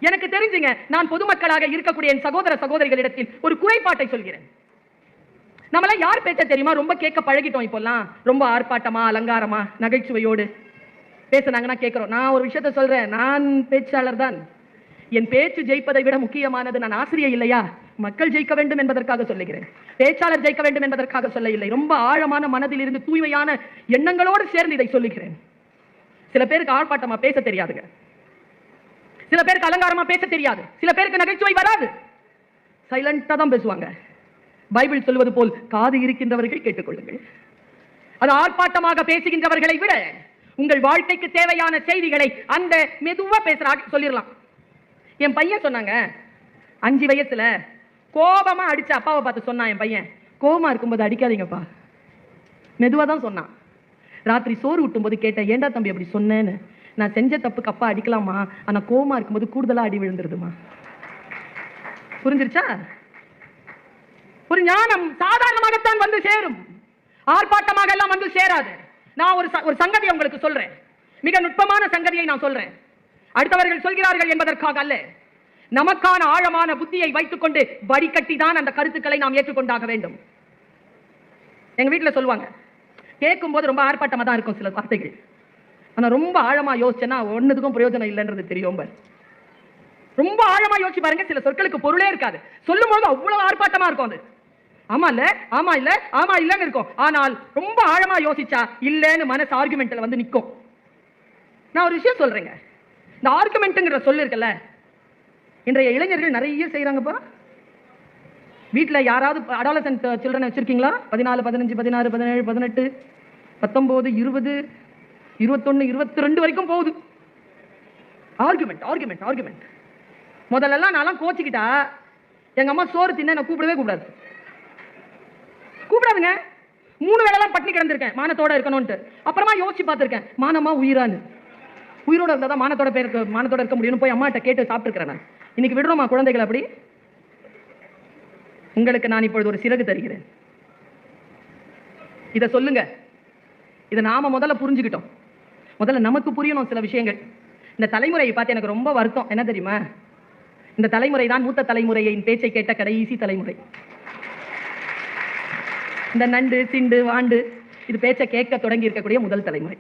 எனக்கு தெரிஞ்சுங்க, நான் பொதுமக்களாக இருக்கக்கூடிய என் சகோதர சகோதரிகளிடத்தில் ஒரு குறைபாட்டை சொல்கிறேன். நம்மள யார் பேச்ச தெரியுமா ரொம்ப கேட்க பழகிட்டோம். இப்போல்லாம் ரொம்ப ஆர்ப்பாட்டமா, அலங்காரமா, நகைச்சுவையோடு பேசுனாங்கன்னா கேட்கிறோம். நான் ஒரு விஷயத்த சொல்றேன், நான் பேச்சாளர் தான். என் பேச்சு ஜெயிப்பதை விட முக்கியமானது நான் ஆசிரியர் இல்லையா, மக்கள் ஜெயிக்க வேண்டும் என்பதற்காக சொல்லுகிறேன். பேச்சாளர் ஜெயிக்க வேண்டும் என்பதற்காக சொல்ல இல்லை. ரொம்ப ஆழமான மனதில் இருந்து தூய்மையான எண்ணங்களோடு சேர்ந்து இதை சொல்லுகிறேன். சில பேருக்கு ஆர்ப்பாட்டமா பேச தெரியாதுங்க, சில பேருக்கு அலங்காரமா பேச தெரியாது, சில பேருக்கு நகைச்சுவை வராது, சைலண்டா தான் பேசுவாங்க. பைபிள் சொல்வது போல் காது இருக்கின்றவர்கள் கேட்டுக்கொள்ளுங்கள். அது ஆர்ப்பாட்டமாக பேசுகின்றவர்களை விட உங்கள் வாழ்க்கைக்கு தேவையான செய்திகளை அந்த மெதுவா பேசுறாங்க சொல்லிடலாம். என் பையன் சொன்னாங்க, 5 வயசுல கோபமா அடிச்ச அப்பாவை பார்த்து சொன்னான். என் பையன் கோபமா இருக்கும்போது அடிக்காதீங்கப்பா, மெதுவா தான் சொன்னான். ராத்திரி சோறு ஊட்டும் போது கேட்டேன், ஏண்டா தம்பி அப்படி சொன்னேன்னு. நான் செஞ்ச தப்புக்கு அப்பா அடிக்கலாமா, ஆனா கோபமா இருக்கும்போது கூடுதலா அடி விழுந்துருதுமா. புரிஞ்சிருச்சா? ஒரு ஞானம் சாதாரணமாகத்தான் வந்து சேரும், ஆர்ப்பாட்டமாக எல்லாம் வந்து சேராது. நான் ஒரு சங்கதியை உங்களுக்கு சொல்றேன், மிக நுட்பமான சங்கதியை நான் சொல்றேன். அடுத்தவர்கள் சொல்கிறார்கள் என்பதற்காக அல்ல, நமக்கான ஆழமான புத்தியை வைத்துக் கொண்டு வடிகட்டி தான் அந்த கருத்துக்களை நாம் ஏற்றுக்கொண்டாக வேண்டும். எங்க வீட்டில் சொல்லுவாங்க, கேட்கும் போது ரொம்ப ஆர்ப்பாட்டமா தான் இருக்கும் சில வார்த்தைகள், ஆனா ரொம்ப ஆழமா யோசிச்சேன்னா ஒன்னுக்கும் பிரயோஜனம் இல்லைன்றது தெரியும். ரொம்ப ஆழமா யோசிச்சு பாருங்க, சில சொற்களுக்கு பொருளே இருக்காது, சொல்லும் போது அவ்வளவு ஆர்ப்பாட்டமா இருக்கும். அது ஆமா இல்ல, ஆமா இல்ல, ஆமா இல்லன்னு இருக்கும். ஆனால் ரொம்ப ஆழமா யோசிச்சா இல்லன்னு மனசு ஆர்குமெண்ட்ல வந்து நிற்கும். நான் ஒரு விஷயம் சொல்றேங்க, இந்த ஆர்குமெண்ட்ங்கிற சொல்லு இருக்குல்ல, இன்றைய இளைஞர்கள் நிறைய செய்யறாங்கப்பா. வீட்டில் யாராவது அடாலசன்ட் சில்ட்ரன் வச்சிருக்கீங்களா? 14, 15, 16, 17, 18, 19, 20, 21, 22 வரைக்கும் போகுது. Argument argument argument. முதல்லலாம் நான் கோச்சிக்கிட்டா எங்க அம்மா சோறு தின்ன நான் கூப்பிடவே கூடாது, கூப்பிடாதுங்க. 3 வேளைலாம் பட்டினி கிடந்திருக்கேன் மானத்தோட இருக்கணும்ட்டு. அப்புறமா யோசிச்சு பார்த்திருக்கேன், மானமா உயிரான்னு. உயிரோட இருந்தா தான் மானத்தோட இருக்க முடியும்னு போய் அம்மாட்ட கேட்டு சாப்பிட்டுருக்கிறேன். நான் இன்னைக்கு விடுறோமா குழந்தைகள் அப்படி? உங்களுக்கு நான் இப்பொழுது ஒரு சிறகு தருகிறேன், இதை சொல்லுங்க. இதை நாம முதல்ல புரிஞ்சுக்கிட்டோம், முதல்ல நமக்கு புரியணும் சில விஷயங்கள். இந்த தலைமுறையை பார்த்து எனக்கு ரொம்ப வருத்தம். என்ன தெரியுமா? இந்த தலைமுறை தான் மூத்த தலைமுறையின் பேச்சை கேட்ட கடைசி தலைமுறை. இந்த நண்டு சிண்டு வாண்டு இது பேச்சை கேட்க தொடங்கி இருக்கக்கூடிய முதல் தலைமுறை.